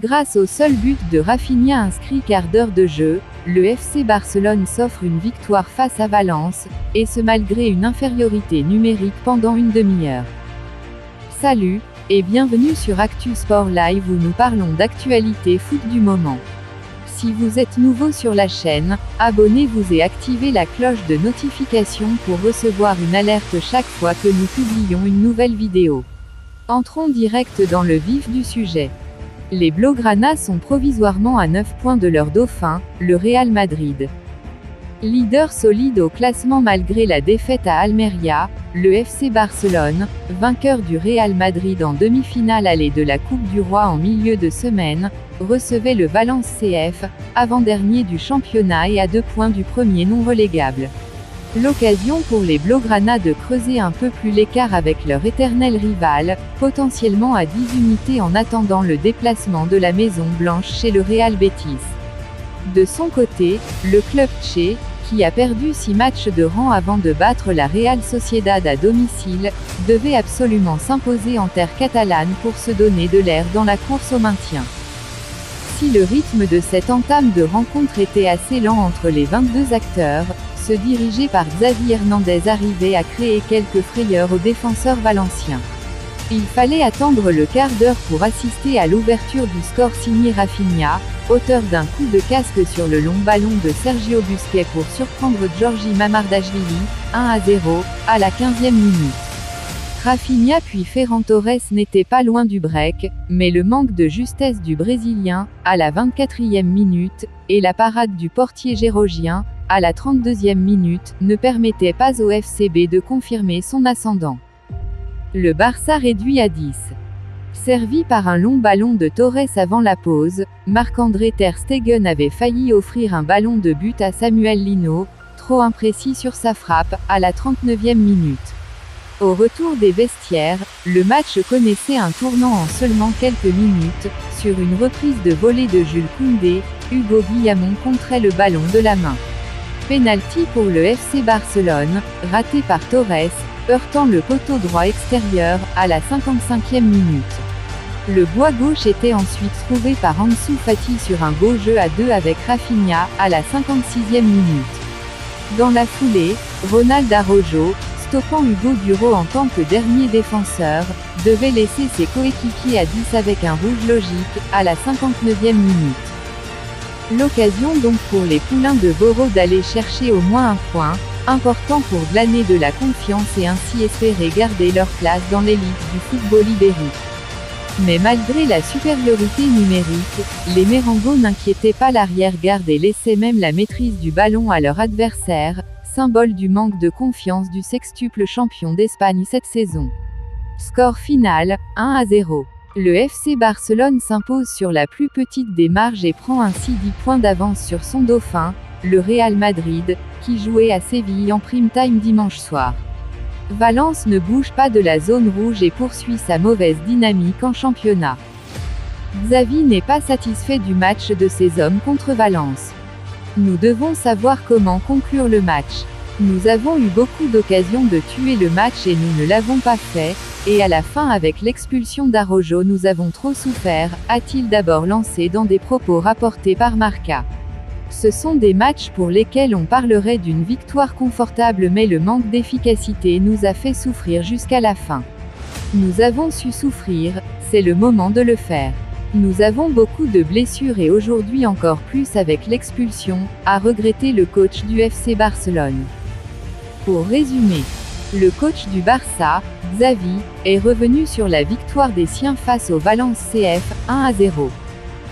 Grâce au seul but de Rafinha inscrit quart d'heure de jeu, le FC Barcelone s'offre une victoire face à Valence, et ce malgré une infériorité numérique pendant une demi-heure. Salut, et bienvenue sur Actu Sport Live où nous parlons d'actualité foot du moment. Si vous êtes nouveau sur la chaîne, abonnez-vous et activez la cloche de notification pour recevoir une alerte chaque fois que nous publions une nouvelle vidéo. Entrons direct dans le vif du sujet. Les Blaugrana sont provisoirement à 9 points de leur dauphin, le Real Madrid. Leader solide au classement malgré la défaite à Almeria, le FC Barcelone, vainqueur du Real Madrid en demi-finale allée de la Coupe du Roi en milieu de semaine, recevait le Valence CF, avant-dernier du championnat et à 2 points du premier non relégable. L'occasion pour les Blaugrana de creuser un peu plus l'écart avec leur éternel rival, potentiellement à 10 unités en attendant le déplacement de la Maison Blanche chez le Real Betis. De son côté, le club tché, qui a perdu 6 matchs de rang avant de battre la Real Sociedad à domicile, devait absolument s'imposer en terre catalane pour se donner de l'air dans la course au maintien. Si le rythme de cette entame de rencontre était assez lent entre les 22 acteurs, ceux dirigés par Xavi Hernandez arrivait à créer quelques frayeurs aux défenseurs valenciens. Il fallait attendre le quart d'heure pour assister à l'ouverture du score signé Rafinha, auteur d'un coup de casque sur le long ballon de Sergio Busquets pour surprendre Giorgi Mamardashvili, 1-0, à la 15e minute. Rafinha puis Ferran Torres n'étaient pas loin du break, mais le manque de justesse du Brésilien, à la 24e minute, et la parade du portier gérogien, à la 32e minute, ne permettaient pas au FCB de confirmer son ascendant. Le Barça réduit à 10. Servi par un long ballon de Torres avant la pause, Marc-André ter Stegen avait failli offrir un ballon de but à Samuel Lino, trop imprécis sur sa frappe, à la 39e minute. Au retour des vestiaires, le match connaissait un tournant en seulement quelques minutes, sur une reprise de volée de Jules Koundé, Hugo Guillamon contrait le ballon de la main. Penalty pour le FC Barcelone, raté par Torres, heurtant le poteau droit extérieur, à la 55e minute. Le bois gauche était ensuite trouvé par Ansu Fati sur un beau jeu à 2 avec Rafinha, à la 56e minute. Dans la foulée, Ronald Araujo, stoppant Hugo Duro en tant que dernier défenseur, devait laisser ses coéquipiers à 10 avec un rouge logique, à la 59e minute. L'occasion donc pour les poulains de Boro d'aller chercher au moins un point, important pour glaner de la confiance et ainsi espérer garder leur place dans l'élite du football ibérique. Mais malgré la supériorité numérique, les Merangos n'inquiétaient pas l'arrière-garde et laissaient même la maîtrise du ballon à leur adversaire, symbole du manque de confiance du sextuple champion d'Espagne cette saison. Score final, 1-0. Le FC Barcelone s'impose sur la plus petite des marges et prend ainsi 10 points d'avance sur son dauphin, le Real Madrid, qui jouait à Séville en prime time dimanche soir. Valence ne bouge pas de la zone rouge et poursuit sa mauvaise dynamique en championnat. Xavi n'est pas satisfait du match de ses hommes contre Valence. Nous devons savoir comment conclure le match. Nous avons eu beaucoup d'occasions de tuer le match et nous ne l'avons pas fait, et à la fin avec l'expulsion d'Araujo nous avons trop souffert, a-t-il d'abord lancé dans des propos rapportés par Marca. Ce sont des matchs pour lesquels on parlerait d'une victoire confortable mais le manque d'efficacité nous a fait souffrir jusqu'à la fin. Nous avons su souffrir, c'est le moment de le faire. Nous avons beaucoup de blessures et aujourd'hui encore plus avec l'expulsion, a regretté le coach du FC Barcelone. Pour résumer, le coach du Barça, Xavi, est revenu sur la victoire des siens face au Valence CF, 1-0.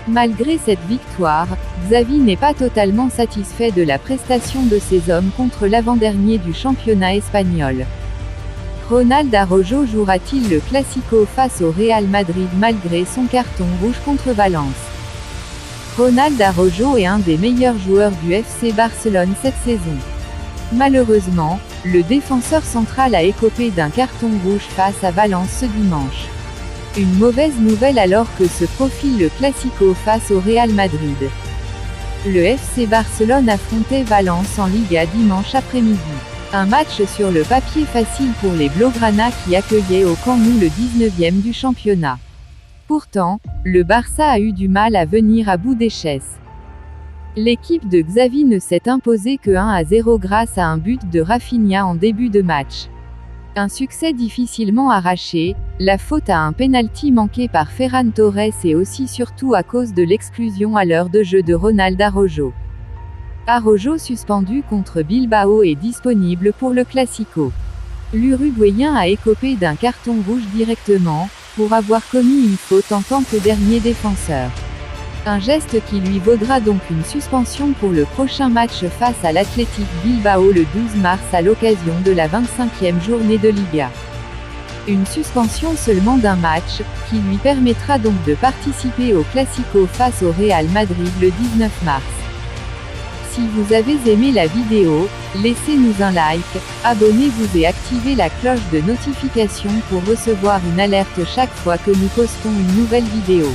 Malgré cette victoire, Xavi n'est pas totalement satisfait de la prestation de ses hommes contre l'avant-dernier du championnat espagnol. Ronald Araujo jouera-t-il le Classico face au Real Madrid malgré son carton rouge contre Valence? Ronald Araujo est un des meilleurs joueurs du FC Barcelone cette saison. Malheureusement, le défenseur central a écopé d'un carton rouge face à Valence ce dimanche. Une mauvaise nouvelle alors que se profile le Classico face au Real Madrid. Le FC Barcelone affrontait Valence en Liga dimanche après-midi. Un match sur le papier facile pour les Blaugrana qui accueillaient au Camp Nou le 19e du championnat. Pourtant, le Barça a eu du mal à venir à bout des chaises. L'équipe de Xavi ne s'est imposée que 1-0 grâce à un but de Rafinha en début de match. Un succès difficilement arraché, la faute à un pénalty manqué par Ferran Torres et aussi surtout à cause de l'exclusion à l'heure de jeu de Ronald Araujo. Araujo suspendu contre Bilbao est disponible pour le Classico. L'Uruguayen a écopé d'un carton rouge directement, pour avoir commis une faute en tant que dernier défenseur. Un geste qui lui vaudra donc une suspension pour le prochain match face à l'Athletic Bilbao le 12 mars à l'occasion de la 25e journée de Liga. Une suspension seulement d'un match, qui lui permettra donc de participer au Classico face au Real Madrid le 19 mars. Si vous avez aimé la vidéo, laissez-nous un like, abonnez-vous et activez la cloche de notification pour recevoir une alerte chaque fois que nous postons une nouvelle vidéo.